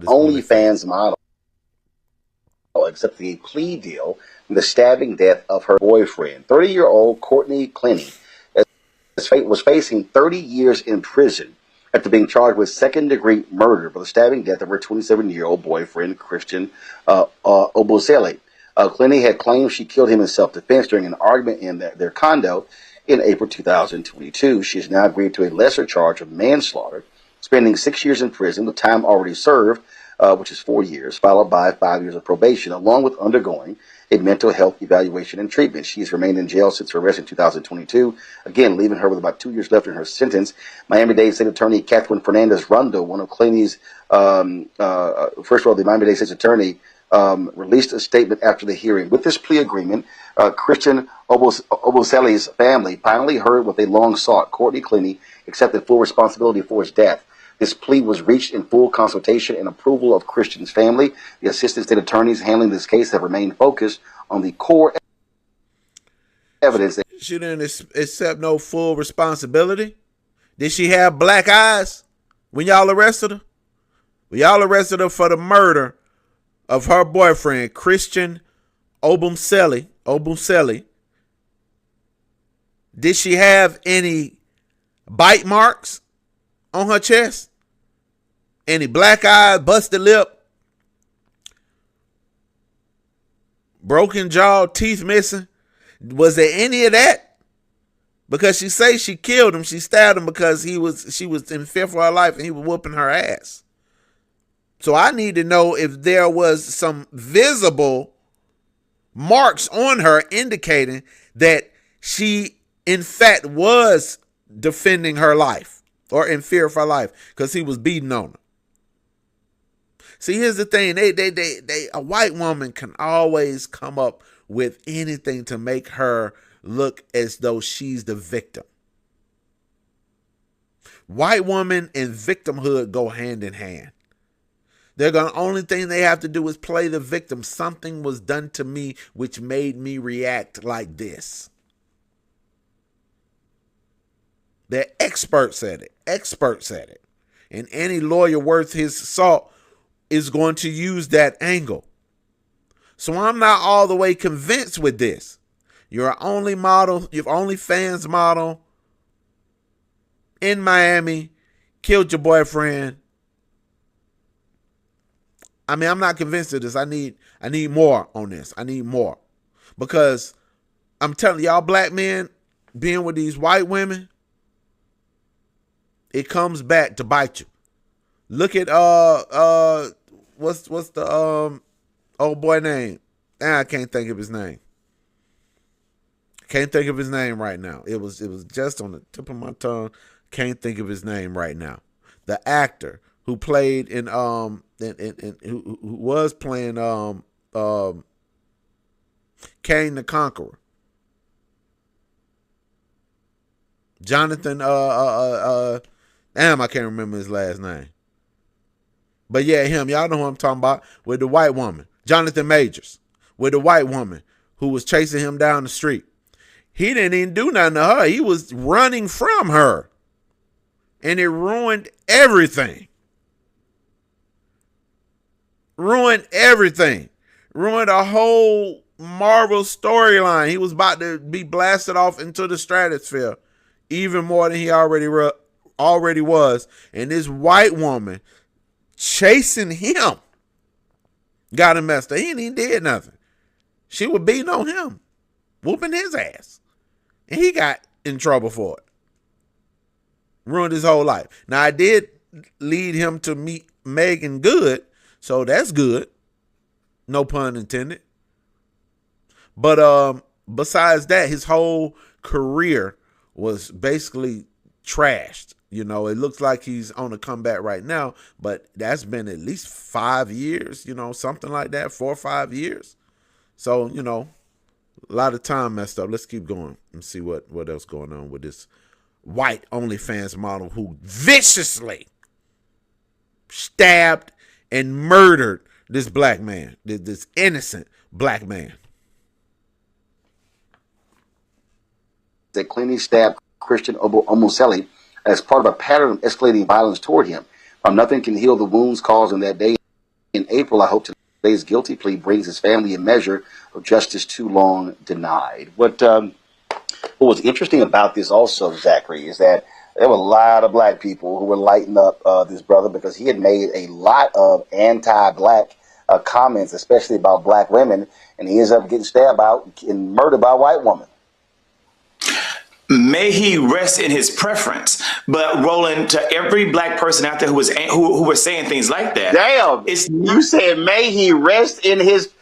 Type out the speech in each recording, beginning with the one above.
OnlyFans model accepted a plea deal in the stabbing death of her boyfriend. 30-year-old Courtney Clenny was facing 30 years in prison after being charged with second-degree murder for the stabbing death of her 27-year-old boyfriend, Christian Obosele. Clenny had claimed she killed him in self-defense during an argument in their condo in April 2022. She has now agreed to a lesser charge of manslaughter, spending 6 years in prison with time already served, which is 4 years, followed by 5 years of probation, along with undergoing a mental health evaluation and treatment. She has remained in jail since her arrest in 2022, again, leaving her with about 2 years left in her sentence. Miami-Dade State Attorney Catherine Fernandez-Rondo, one of Clenny's, first of all, the Miami-Dade State Attorney released a statement after the hearing. With this plea agreement, Christian Obosele's family finally heard what they long sought. Courtney Clenny accepted full responsibility for his death. This plea was reached in full consultation and approval of Christian's family. The assistant state attorneys handling this case have remained focused on the core evidence. She didn't accept no full responsibility. Did she have black eyes when y'all arrested her? When y'all arrested her for the murder of her boyfriend, Christian Obumseli. Did she have any bite marks on her chest? Any black eye, busted lip, broken jaw, teeth missing? Was there any of that? Because she say she killed him, she stabbed him because she was in fear for her life and he was whooping her ass. So I need to know if there was some visible marks on her indicating that she, in fact, was defending her life or in fear of her life because he was beating on her. See, here's the thing. A white woman can always come up with anything to make her look as though she's the victim. White woman and victimhood go hand in hand. The only thing they have to do is play the victim. Something was done to me which made me react like this. They're experts at it. Experts at it. And any lawyer worth his salt is going to use that angle. So I'm not all the way convinced with this. You're only fans model in Miami, killed your boyfriend. I mean, I'm not convinced of this. I need more on this. I need more. Because I'm telling y'all, black men being with these white women, it comes back to bite you. Look at what's the old boy name? I can't think of his name. Can't think of his name right now. It was just on the tip of my tongue. Can't think of his name right now. The actor who played in who was playing Kang the Conqueror. Jonathan I can't remember his last name. But yeah, him. Y'all know who I'm talking about. With the white woman. Jonathan Majors. With the white woman who was chasing him down the street. He didn't even do nothing to her. He was running from her. And it ruined everything. Ruined everything. Ruined a whole Marvel storyline. He was about to be blasted off into the stratosphere. Even more than he already was. And this white woman chasing him got him messed up. He ain't even did nothing. She was beating on him. Whooping his ass. And he got in trouble for it. Ruined his whole life. Now, I did lead him to meet Megan Good, so that's good. No pun intended. But besides that, his whole career was basically trashed. You know, it looks like he's on a comeback right now, but that's been at least 5 years, something like that, 4 or 5 years. So, a lot of time messed up. Let's keep going and see what else going on with this white OnlyFans model who viciously stabbed and murdered this black man, this innocent black man. That Clenny stabbed Christian Obumseli as part of a pattern of escalating violence toward him. Nothing can heal the wounds caused in that day In April, I hope today's guilty plea brings his family a measure of justice too long denied. What was interesting about this also, Zachary, is that there were a lot of black people who were lighting up this brother because he had made a lot of anti-black comments, especially about black women, and he ends up getting stabbed out and murdered by a white woman. May he rest in his preference. But Roland, to every black person out there who were saying things like that, damn, you said may he rest in his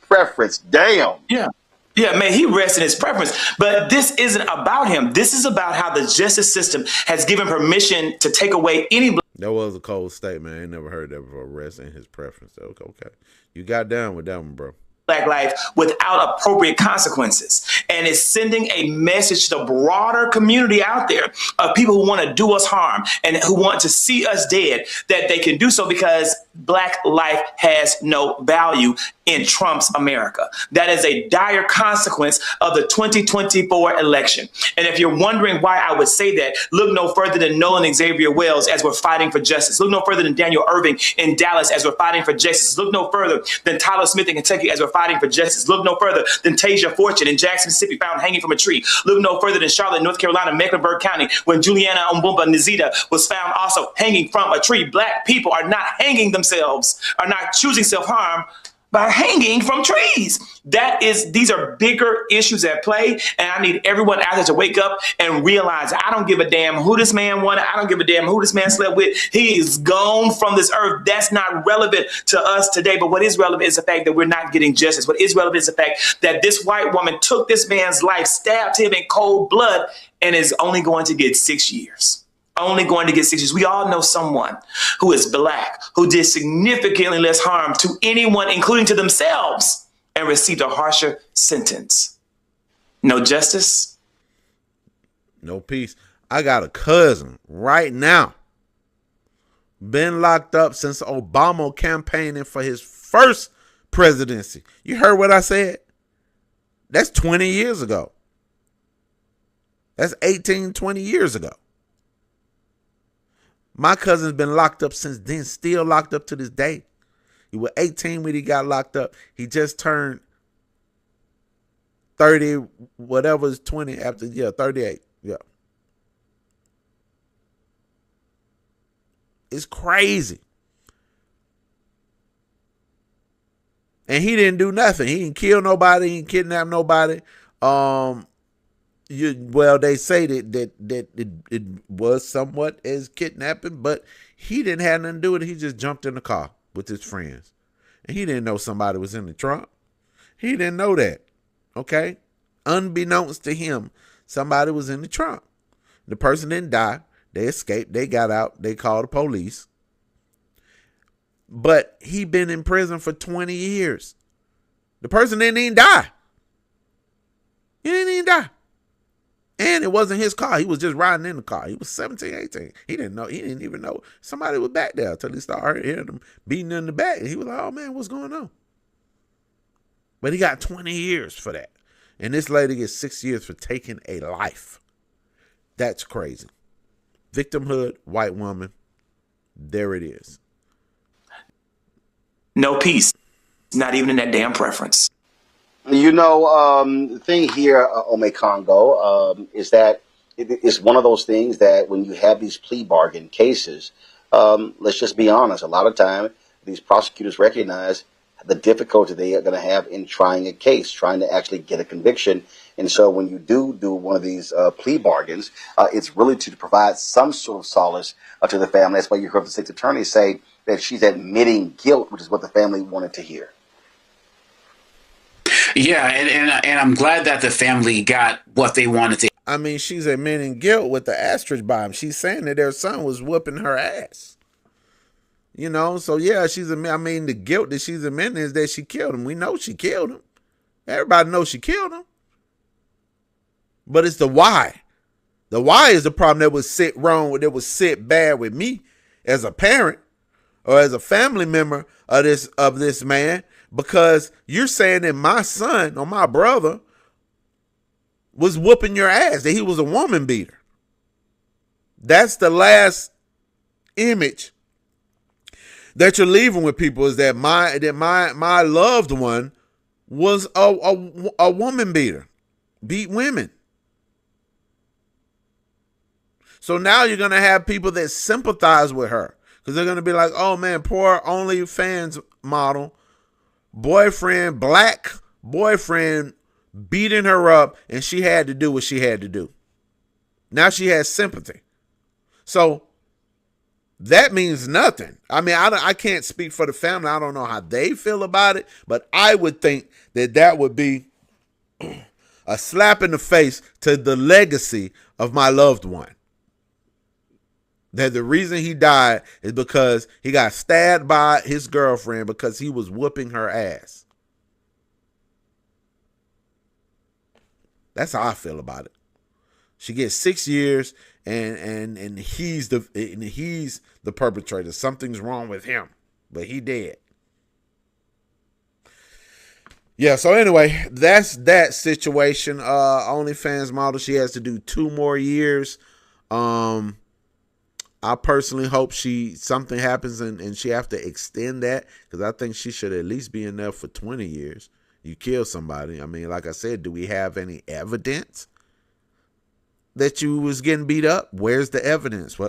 preference. Damn. Yeah. Yeah, may he rest in his preference. But this isn't about him. This is about how the justice system has given permission to take away any. That was a cold statement. I ain't never heard that before. Rest in his preference. Okay. You got down with that one, bro. Black life without appropriate consequences, and it's sending a message to the broader community out there of people who want to do us harm and who want to see us dead, that they can do so because black life has no value in Trump's America. That is a dire consequence of the 2024 election. And if you're wondering why I would say that, look no further than Nolan Xavier Wells as we're fighting for justice. Look no further than Daniel Irving in Dallas as we're fighting for justice. Look no further than Tyler Smith in Kentucky as we're fighting for justice. Look no further than Tasia Fortune in Jackson, Mississippi, found hanging from a tree. Look no further than Charlotte, North Carolina, Mecklenburg County, when Juliana Mbumba Nzita was found also hanging from a tree. Black people are not hanging themselves, are not choosing self-harm by hanging from trees. These are bigger issues at play, and I need everyone out there to wake up and realize I don't give a damn who this man wanted. I don't give a damn who this man slept with. He is gone from this earth. That's not relevant to us today, but what is relevant is the fact that we're not getting justice. What is relevant is the fact that this white woman took this man's life, stabbed him in cold blood, and is only going to get 6 years. Only going to get 6 years. We all know someone who is black, who did significantly less harm to anyone, including to themselves, and received a harsher sentence. No justice. No peace. I got a cousin right now, been locked up since Obama campaigning for his first presidency. You heard what I said? That's 20 years ago. That's 18, 20 years ago. My cousin's been locked up since then, still locked up to this day. He was 18 when he got locked up. He just turned 30, whatever is 20 after, 38. Yeah. It's crazy. And he didn't do nothing. He didn't kill nobody. He didn't kidnap nobody. They say that it was somewhat as kidnapping, but he didn't have nothing to do with it. He just jumped in the car with his friends. And he didn't know somebody was in the trunk. He didn't know that. Okay? Unbeknownst to him, somebody was in the trunk. The person didn't die. They escaped. They got out. They called the police. But he been in prison for 20 years. The person didn't even die. He didn't even die. And it wasn't his car. He was just riding in the car. He was 17, 18. He didn't know. He didn't even know somebody was back there until he started hearing them beating in the back. And he was like, oh, man, what's going on? But he got 20 years for that. And this lady gets 6 years for taking a life. That's crazy. Victimhood, white woman. There it is. No peace. Not even in that damn preference. You know, the thing here, Ome Congo, is that it's one of those things that when you have these plea bargain cases, let's just be honest, a lot of time these prosecutors recognize the difficulty they are going to have in trying a case, trying to actually get a conviction. And so when you do one of these plea bargains, it's really to provide some sort of solace to the family. That's why you heard the state's attorney say that she's admitting guilt, which is what the family wanted to hear. Yeah, and I'm glad that the family got what they wanted to. I mean, she's admitting guilt with the asterisk by him. She's saying that their son was whooping her ass. You know, so yeah, the guilt that she's admitting is that she killed him. We know she killed him. Everybody knows she killed him. But it's the why. The why is the problem that would sit wrong, that would sit bad with me as a parent or as a family member of this man. Because you're saying that my son or my brother was whooping your ass, that he was a woman beater. That's the last image that you're leaving with people is that my loved one was a woman beater, beat women. So now you're going to have people that sympathize with her because they're going to be like, oh man, poor OnlyFans model, black boyfriend beating her up, and she had to do what she had to do. Now she has sympathy. So that means nothing. I mean, I can't speak for the family. I don't know how they feel about it, but I would think that would be a slap in the face to the legacy of my loved one. That the reason he died is because he got stabbed by his girlfriend because he was whooping her ass. That's how I feel about it. She gets 6 years, and he's the perpetrator. Something's wrong with him, but he dead. Yeah. So anyway, that's that situation. OnlyFans model. She has to do 2 more years. I personally hope something happens and she have to extend that, because I think she should at least be in there for 20 years. You kill somebody. I mean, like I said, do we have any evidence that you was getting beat up? Where's the evidence?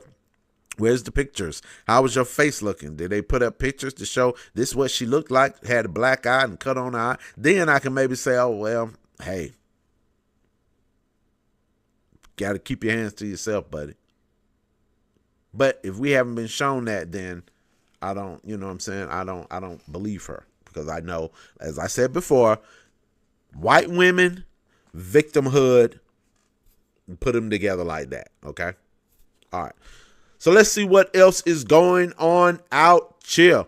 Where's the pictures? How was your face looking? Did they put up pictures to show this is what she looked like? Had a black eye and cut on eye. Then I can maybe say, oh, well, hey, got to keep your hands to yourself, buddy. But if we haven't been shown that, then I don't, you know what I'm saying? I don't believe her, because I know, as I said before, white women, victimhood, put them together like that. Okay. All right. So let's see what else is going on out here.